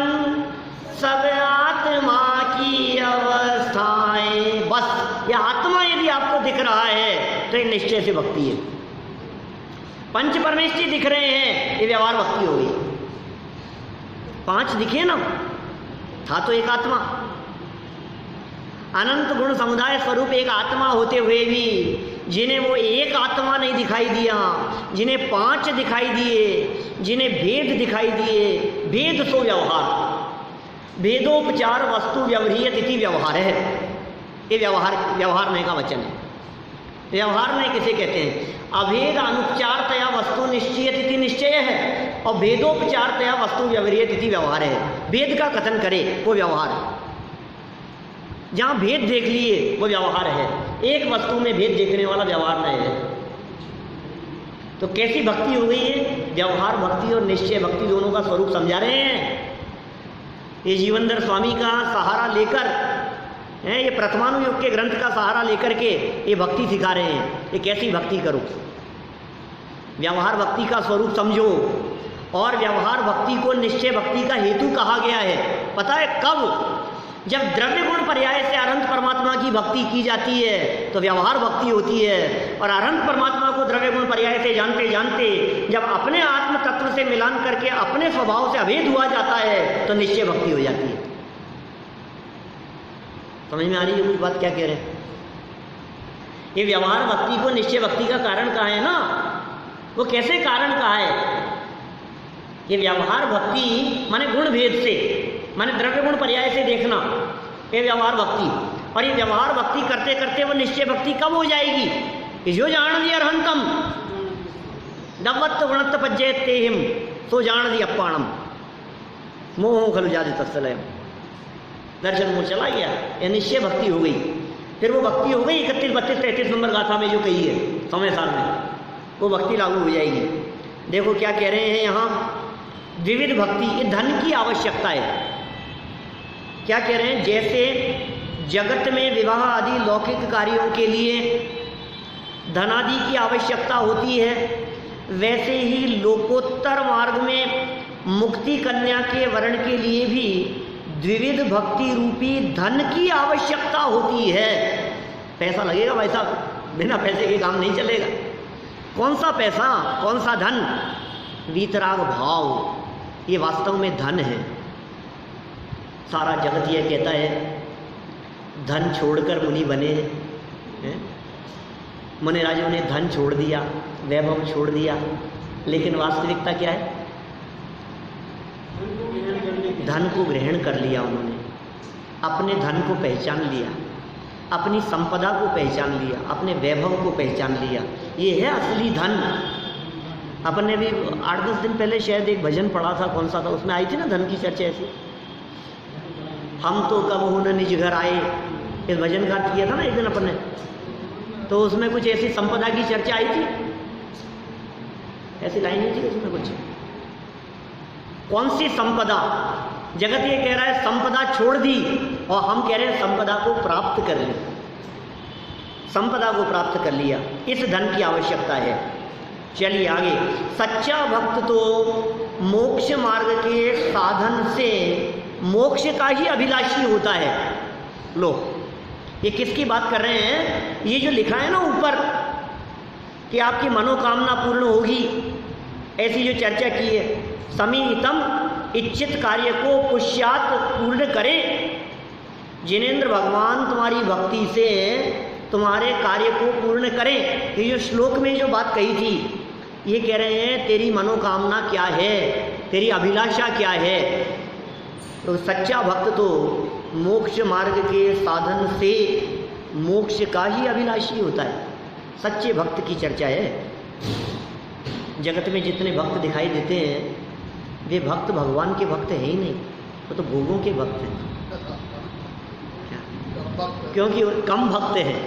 सब आत्मा की अवस्थाएं। बस ये आत्मा यदि आपको दिख रहा है तो ये निश्चय से भक्ति है। पंच परमेष्टि दिख रहे हैं, ये व्यवहार भक्ति हो गई। 5 दिखे ना, था तो एक आत्मा। अनंत गुण समुदाय स्वरूप एक आत्मा होते हुए भी जिन्हें वो एक आत्मा नहीं दिखाई दिया, जिन्हें 5 दिखाई दिए, जिन्हें भेद दिखाई दिए, भेद सो व्यवहार, भेदोपचार वस्तु व्यवहारियत इति व्यवहार है। ये व्यवहारने का वचन है। व्यवहारने किसे कहते हैं? अभेद अनुपचारतया वस्तु निश्चयत इति निश्चय है, और भेदोपचारतया वस्तु व्यवहारियत इति व्यवहार है। भेद का कथन करे वो व्यवहार है। जहाँ भेद देख लिए वो व्यवहार है। एक वस्तु में भेद देखने वाला व्यवहार नहीं है। तो कैसी भक्ति हो गई है? व्यवहार भक्ति और निश्चय भक्ति दोनों का स्वरूप समझा रहे हैं। ये जीवनधर स्वामी का सहारा लेकर हैं, ये प्रथमानुयोग के ग्रंथ का सहारा लेकर के ये भक्ति सिखा रहे हैं। ये कैसी भक्ति करो? व्यवहार भक्ति का स्वरूप समझो। और व्यवहार भक्ति को निश्चय भक्ति का हेतु कहा गया है। पता है कब? जब द्रव्य गुण पर्याय से अनंत परमात्मा की भक्ति की जाती है तो व्यवहार भक्ति होती है। और अनंत परमात्मा को द्रव्य गुण पर्याय से जानते जानते जब अपने आत्म तत्व से मिलान करके अपने स्वभाव से अभेद हुआ जाता है तो निश्चय भक्ति हो जाती है। समझ में आ रही है कुछ बात क्या कह रहे हैं? ये व्यवहार भक्ति को निश्चय भक्ति का कारण कहा है ना, वो कैसे कारण कहा है? ये व्यवहार भक्ति माने गुण भेद से, माने द्रव्य गुण पर्याय से देखना, ये व्यवहार भक्ति। और ये व्यवहार भक्ति करते करते वो निश्चय भक्ति कब हो जाएगी? कि जो जान दी अरहंतम दवत्त गुणत्त पज्जयत तेहिम, सो जान दी अप्पाणम मोह खलु जाति तत्सलयम। दर्शन मोह चला गया, ये निश्चय भक्ति हो गई। फिर वो भक्ति हो गई 31, 32, 33 नंबर गाथा में जो कही है समय साल में, वो भक्ति लागू हो जाएगी। देखो क्या कह रहे हैं यहाँ? विविध भक्ति, ये धन की आवश्यकता है। क्या कह रहे हैं? जैसे जगत में विवाह आदि लौकिक कार्यों के लिए धनादि की आवश्यकता होती है, वैसे ही लोकोत्तर मार्ग में मुक्ति कन्या के वर्ण के लिए भी द्विविध भक्ति रूपी धन की आवश्यकता होती है। पैसा लगेगा भाई साहब, बिना पैसे के काम नहीं चलेगा। कौन सा पैसा, कौन सा धन? वीतराग भाव, ये वास्तव में धन है। सारा जगत ये कहता है धन छोड़कर मुनि बने हैं। मुनि राजों ने धन छोड़ दिया, वैभव छोड़ दिया, लेकिन वास्तविकता क्या है? धन को ग्रहण कर लिया उन्होंने, अपने धन को पहचान लिया, अपनी संपदा को पहचान लिया, अपने वैभव को पहचान लिया। ये है असली धन। अपन ने भी 8-10 दिन पहले शायद एक भजन पढ़ा था, कौन सा था, उसमें आई थी ना धन की चर्चा ऐसी। हम तो कब हो न निज घर आए, इस भजन का किया था ना एक दिन अपन ने, तो उसमें कुछ ऐसी संपदा की चर्चा आई थी, ऐसी लाइन नहीं थी उसमें कुछ। कौन सी संपदा? जगत ये कह रहा है संपदा छोड़ दी, और हम कह रहे हैं संपदा को प्राप्त कर ली। संपदा को प्राप्त कर लिया, इस धन की आवश्यकता है। चलिए आगे। सच्चा भक्त तो मोक्ष मार्ग के साधन से मोक्ष का ही अभिलाषी होता है। लो, ये किसकी बात कर रहे हैं? ये जो लिखा है ना ऊपर कि आपकी मनोकामना पूर्ण होगी, ऐसी जो चर्चा की है, समीहितम इच्छित कार्य को पुष्यात पूर्ण करे। जिनेंद्र भगवान तुम्हारी भक्ति से तुम्हारे कार्य को पूर्ण करें। ये जो श्लोक में जो बात कही थी, ये कह रहे हैं तेरी मनोकामना क्या है, तेरी अभिलाषा क्या है। तो सच्चा भक्त तो मोक्ष मार्ग के साधन से मोक्ष का ही अभिलाषी होता है। सच्चे भक्त की चर्चा है। जगत में जितने भक्त दिखाई देते हैं वे भक्त भगवान के भक्त है ही नहीं, वो तो भोगों के भक्त हैं। क्योंकि वो कम भक्त हैं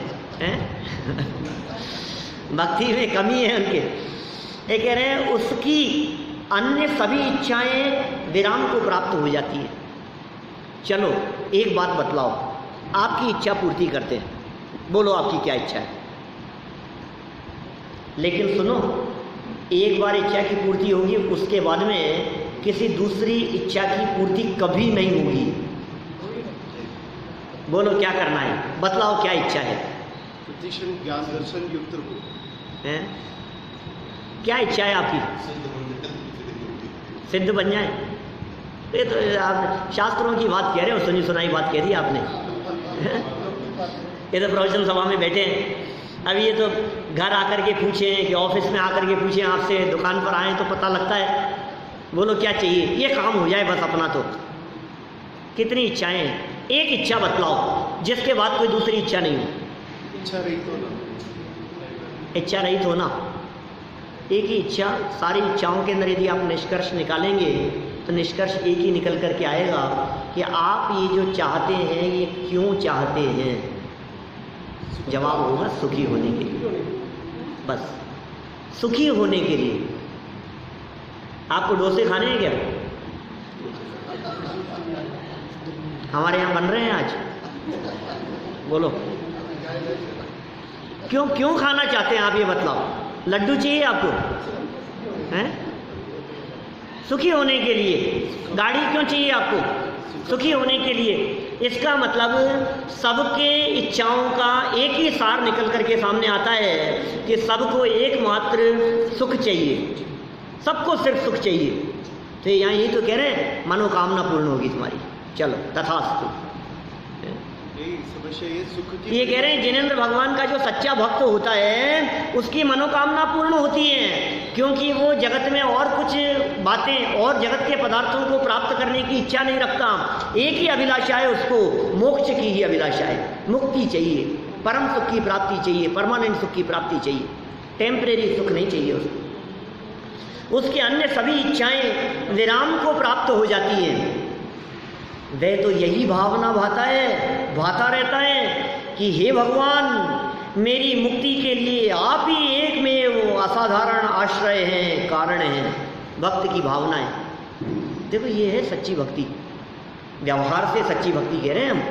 भक्ति में कमी है उनके। ये कह रहे हैं उसकी अन्य सभी इच्छाएं विराम को प्राप्त हो जाती है। चलो एक बात बतलाओ, आपकी इच्छा पूर्ति करते हैं, बोलो आपकी क्या इच्छा है। लेकिन सुनो, एक बार इच्छा की पूर्ति होगी, उसके बाद में किसी दूसरी इच्छा की पूर्ति कभी नहीं होगी। बोलो क्या करना है, बतलाओ क्या इच्छा है। ज्ञान दर्शन युक्त हैं? क्या इच्छा है आपकी? सिद्ध बन जाए। ये तो आप शास्त्रों की बात कह रहे हो, सुनी सुनाई बात कह दी आपने। ये तो प्रवचन सभा में बैठे हैं, अभी ये तो घर आकर के पूछें कि ऑफिस में आकर के पूछें आपसे, दुकान पर आए तो पता लगता है। बोलो क्या चाहिए, ये काम हो जाए बस अपना। तो कितनी इच्छाएं, एक इच्छा बतलाओ जिसके बाद कोई दूसरी इच्छा नहीं हो। इच्छा रहित होना, इच्छा रहित होना, एक ही इच्छा। सारी इच्छाओं के अंदर यदि आप निष्कर्ष निकालेंगे तो निष्कर्ष एक ही निकल करके आएगा कि आप ये जो चाहते हैं ये क्यों चाहते हैं। जवाब होगा सुखी होने के लिए, बस सुखी होने के लिए। आपको डोसे खाने हैं क्या? हमारे यहाँ बन रहे हैं आज, बोलो क्यों क्यों खाना चाहते हैं आप, ये बतलाओ। लड्डू चाहिए आपको, हैं? सुखी होने के लिए। गाड़ी क्यों चाहिए आपको? सुखी होने के लिए। इसका मतलब सबके इच्छाओं का एक ही सार निकल करके सामने आता है कि सबको एकमात्र सुख चाहिए, सबको सिर्फ सुख चाहिए। तो यहाँ यही तो कह रहे हैं मनोकामना पूर्ण होगी तुम्हारी, चलो तथास्तु। समस्या ये सुख की, ये कह रहे हैं जिनेंद्र भगवान का जो सच्चा भक्त होता है उसकी मनोकामना पूर्ण होती है, क्योंकि वो जगत में और कुछ बातें और जगत के पदार्थों को प्राप्त करने की इच्छा नहीं रखता। एक ही अभिलाषा है उसको, मोक्ष की ही अभिलाषा है। मुक्ति चाहिए, परम सुख की प्राप्ति चाहिए, परमानेंट सुख की प्राप्ति चाहिए, टेम्परेरी सुख नहीं चाहिए उसको। उसके अन्य सभी इच्छाएं विराम को प्राप्त हो जाती हैं। वह तो यही भावना भाता रहता है कि हे भगवान, मेरी मुक्ति के लिए आप ही एक में असाधारण आश्रय हैं, कारण हैं। भक्त की भावना है। देखो ये है सच्ची भक्ति, व्यवहार से सच्ची भक्ति कह रहे हैं हम।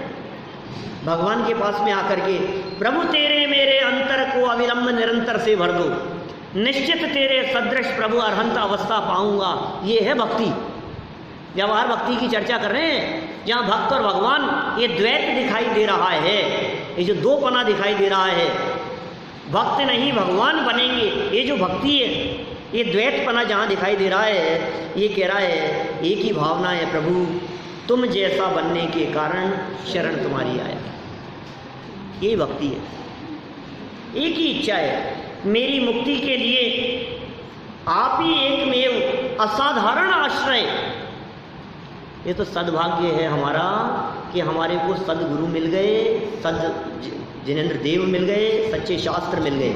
भगवान के पास में आकर के प्रभु तेरे मेरे अंतर को अविलंब निरंतर से भर दो, निश्चित तेरे सदृश प्रभु अरहंत अवस्था पाऊंगा। ये है भक्ति। व्यवहार भक्ति की चर्चा कर रहे हैं, जहाँ भक्त और भगवान ये द्वैत दिखाई दे रहा है, ये जो दोपना दिखाई दे रहा है। भक्त नहीं भगवान बनेंगे, ये जो भक्ति है, ये द्वैतपना जहाँ दिखाई दे रहा है, ये कह रहा है एक ही भावना है, प्रभु तुम जैसा बनने के कारण शरण तुम्हारी आया। ये भक्ति है। एक ही इच्छा है, मेरी मुक्ति के लिए आप ही एकमेव असाधारण आश्रय। ये तो सद्भाग्य है हमारा कि हमारे को सद्गुरु मिल गए, जिनेंद्र देव मिल गए, सच्चे शास्त्र मिल गए।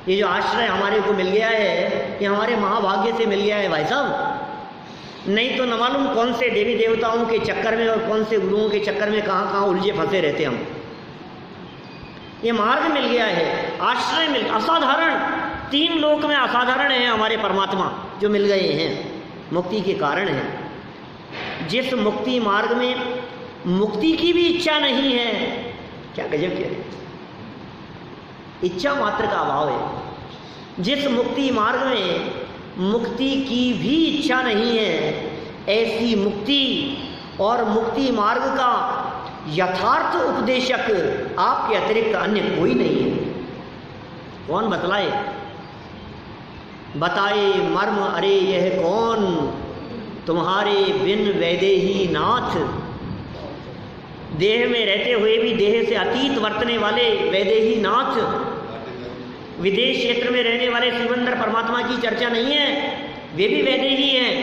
ये जो आश्रय हमारे को मिल गया है, ये हमारे महाभाग्य से मिल गया है भाई साहब। नहीं तो न मालूम कौन से देवी देवताओं के चक्कर में और कौन से गुरुओं के चक्कर में कहाँ कहाँ उलझे फंसे रहते हम। ये मार्ग मिल गया है, आश्रय मिल, असाधारण। 3 लोक में असाधारण है हमारे परमात्मा जो मिल गए हैं, मुक्ति के कारण है। जिस मुक्ति मार्ग में मुक्ति की भी इच्छा नहीं है, क्या गजब कह रहे, इच्छा मात्र का अभाव है। जिस मुक्ति मार्ग में मुक्ति की भी इच्छा नहीं है, ऐसी मुक्ति और मुक्ति मार्ग का यथार्थ उपदेशक आपके अतिरिक्त अन्य कोई नहीं है। कौन बतलाए? बताए मर्म अरे यह कौन, तुम्हारे बिन वैदेही नाथ। देह में रहते हुए भी देह से अतीत वर्तने वाले वैदेही नाथ, विदेश क्षेत्र में रहने वाले शिवंदर परमात्मा की चर्चा नहीं है, वे भी वैदेही हैं।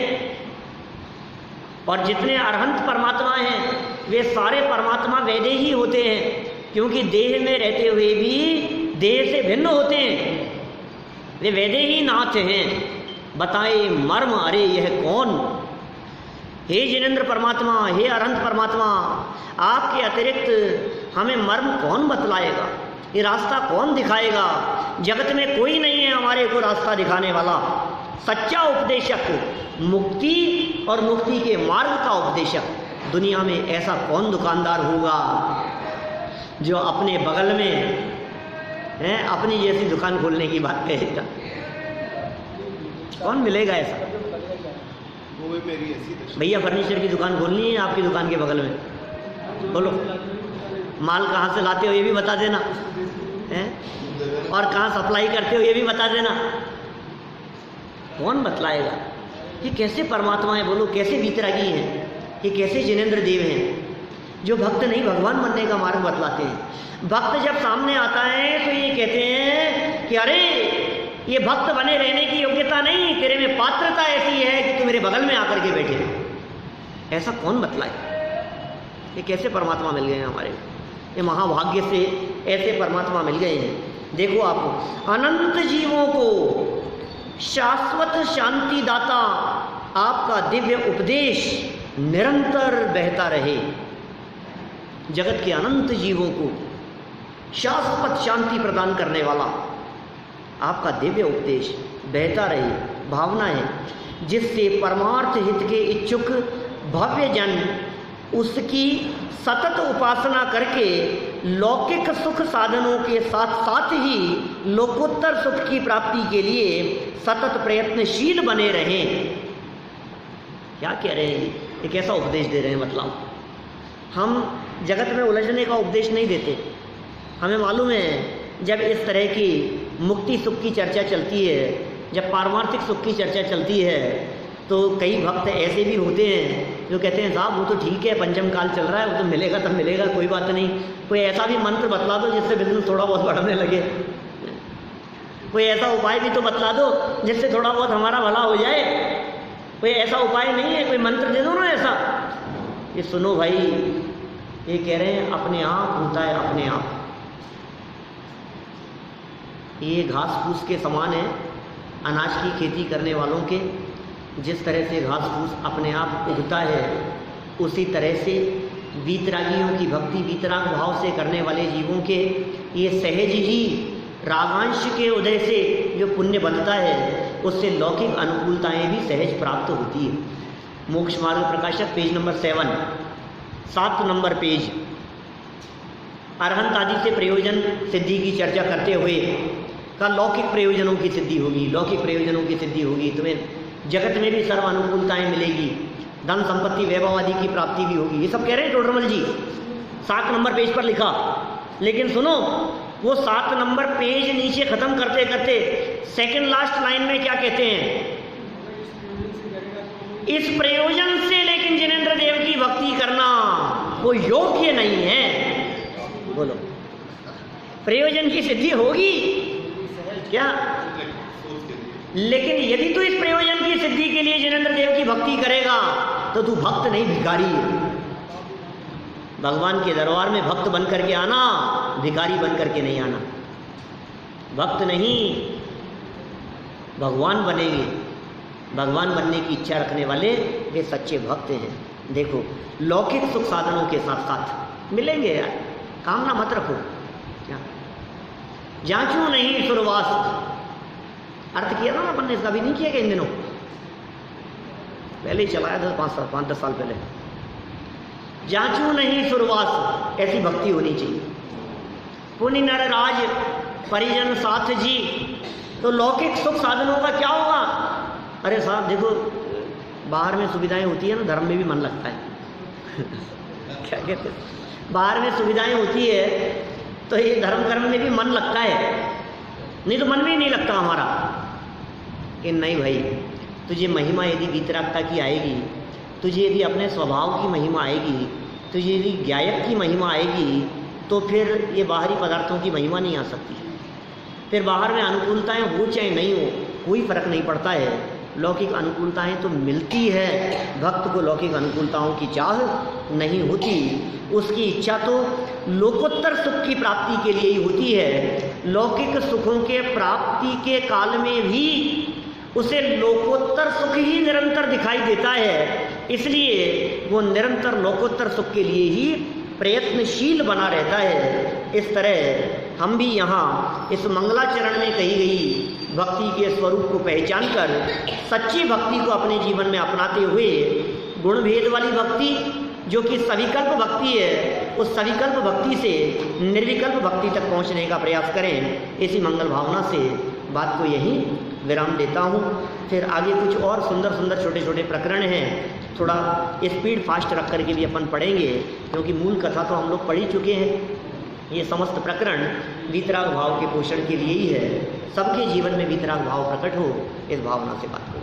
और जितने अरहंत परमात्मा हैं वे सारे परमात्मा वैदेही होते हैं, क्योंकि देह में रहते हुए भी देह से भिन्न होते हैं, वे वैदेही नाथ हैं। बताए मर्म अरे यह कौन। हे जिनेंद्र परमात्मा, हे अरहंत परमात्मा, आपके अतिरिक्त हमें मर्म कौन बतलाएगा, ये रास्ता कौन दिखाएगा। जगत में कोई नहीं है हमारे को रास्ता दिखाने वाला। सच्चा उपदेशक, मुक्ति और मुक्ति के मार्ग का उपदेशक दुनिया में ऐसा कौन दुकानदार होगा जो अपने बगल में है अपनी जैसी दुकान खोलने की बात कहेगा। कौन मिलेगा ऐसा? वो मेरी ऐसी दशा। भैया फर्नीचर की दुकान खोलनी है आपकी दुकान के बगल में, बोलो माल कहाँ से लाते हो ये भी बता देना है, और कहाँ सप्लाई करते हो ये भी बता देना। कौन बतलाएगा? ये कैसे परमात्मा है, बोलो कैसे वीतरागी हैं, ये कैसे जिनेंद्र देव हैं जो भक्त नहीं भगवान बनने का मार्ग बतलाते हैं। भक्त जब सामने आता है तो ये कहते हैं कि अरे ये भक्त बने रहने की योग्यता नहीं, तेरे में पात्रता ऐसी है कि तू मेरे बगल में आकर के बैठे। ऐसा कौन बतलाए? ये कैसे परमात्मा मिल गए हैं हमारे, ये महाभाग्य से ऐसे परमात्मा मिल गए हैं। देखो आप, अनंत जीवों को शाश्वत शांति दाता आपका दिव्य उपदेश निरंतर बहता रहे। जगत के अनंत जीवों को शाश्वत शांति प्रदान करने वाला आपका दिव्य उपदेश बहता रहे। भावना है जिससे परमार्थ हित के इच्छुक भव्य जन उसकी सतत उपासना करके लौकिक सुख साधनों के साथ साथ ही लोकोत्तर सुख की प्राप्ति के लिए सतत प्रयत्नशील बने रहें। क्या कह रहे हैं? ये कैसा उपदेश दे रहे हैं? मतलब हम जगत में उलझने का उपदेश नहीं देते। हमें मालूम है जब इस तरह की मुक्ति सुख की चर्चा चलती है, जब पारमार्थिक सुख की चर्चा चलती है, तो कई भक्त ऐसे भी होते हैं जो कहते हैं साहब वो तो ठीक है, पंचम काल चल रहा है, वो तो मिलेगा तब मिलेगा, कोई बात नहीं। कोई ऐसा भी मंत्र बतला दो जिससे बिजनेस थोड़ा बहुत बढ़ने लगे, कोई ऐसा उपाय भी तो बतला दो जिससे थोड़ा बहुत हमारा भला हो जाए। कोई ऐसा उपाय नहीं है, कोई मंत्र दे दो ना ऐसा। ये सुनो भाई, ये कह रहे हैं अपने आप होता है, अपने आप। ये घास फूस के समान है अनाज की खेती करने वालों के। जिस तरह से घास फूस अपने आप उगता है, उसी तरह से वीतरागियों की भक्ति वीतराग भाव से करने वाले जीवों के ये सहज ही रागांश के उदय से जो पुण्य बनता है, उससे लौकिक अनुकूलताएं भी सहज प्राप्त होती है। मोक्ष मार्ग प्रकाशक page number 7 number page, Arhant आदि से प्रयोजन सिद्धि की चर्चा करते हुए का लौकिक प्रयोजनों की सिद्धि होगी, लौकिक प्रयोजनों की सिद्धि होगी, तुम्हें जगत में भी सर्व अनुकूलताएं मिलेगी, धन संपत्ति वैभव आदि की प्राप्ति भी होगी। ये सब कह रहे हैं टोडरमल जी 7 नंबर पेज पर लिखा। लेकिन सुनो, वो 7 नंबर पेज नीचे खत्म करते करते सेकंड लास्ट लाइन में क्या कहते हैं? इस प्रयोजन से लेकिन जिनेंद्र देव की भक्ति करना वो योग्य नहीं है। बोलो, प्रयोजन की सिद्धि होगी क्या? लेकिन यदि तू इस प्रयोजन की सिद्धि के लिए जिनेंद्र देव की भक्ति करेगा तो तू भक्त नहीं, भिखारी है। भगवान के दरबार में भक्त बन करके आना, भिखारी बन करके नहीं आना। भक्त नहीं, भगवान बनेंगे। भगवान बनने की इच्छा रखने वाले ये सच्चे भक्त हैं। देखो, लौकिक सुख साधनों के साथ साथ मिलेंगे यार, कामना मत रखो। क्या जांचू नहीं सुरवास, अर्थ किया था ना अपन ने, इसका भी नहीं किया क्या इन दिनों? पहले ही चलाया था 5-10 साल पहले। जांचू नहीं सुरवास, ऐसी भक्ति होनी चाहिए। पुण्य नर राज परिजन साथ जी, तो लौकिक सुख साधनों का क्या होगा? अरे साहब देखो, बाहर में सुविधाएं होती है ना, धर्म में भी मन लगता है। क्या कहते हैं? बाहर में सुविधाएं होती है तो ये धर्म कर्म में भी मन लगता है, नहीं तो मन भी नहीं लगता हमारा। कि नहीं भाई, तुझे महिमा यदि वीतरागता की आएगी, तुझे यदि अपने स्वभाव की महिमा आएगी, तुझे यदि ज्ञायक की महिमा आएगी, तो फिर ये बाहरी पदार्थों की महिमा नहीं आ सकती। फिर बाहर में अनुकूलताएं हो चाहे नहीं हो, कोई फर्क नहीं पड़ता है। लौकिक अनुकूलताएं तो मिलती है, भक्त को लौकिक अनुकूलताओं की चाह नहीं होती। उसकी इच्छा तो लोकोत्तर सुख की प्राप्ति के लिए ही होती है। लौकिक सुखों के प्राप्ति के काल में भी उसे लोकोत्तर सुख ही निरंतर दिखाई देता है, इसलिए वो निरंतर लोकोत्तर सुख के लिए ही प्रयत्नशील बना रहता है। इस तरह हम भी यहाँ इस मंगलाचरण में कही गई भक्ति के स्वरूप को पहचान कर सच्ची भक्ति को अपने जीवन में अपनाते हुए गुण भेद वाली भक्ति जो कि सविकल्प भक्ति है, उस सविकल्प भक्ति से निर्विकल्प भक्ति तक पहुँचने का प्रयास करें। इसी मंगल भावना से बात को यहीं विराम देता हूँ। फिर आगे कुछ और सुंदर सुंदर छोटे छोटे प्रकरण हैं, थोड़ा स्पीड फास्ट रख करके भी अपन पढ़ेंगे, क्योंकि मूल कथा तो हम लोग पढ़ ही चुके हैं। ये समस्त प्रकरण वीतराग भाव के पोषण के लिए ही है। सबके जीवन में वीतराग भाव प्रकट हो, इस भावना से बात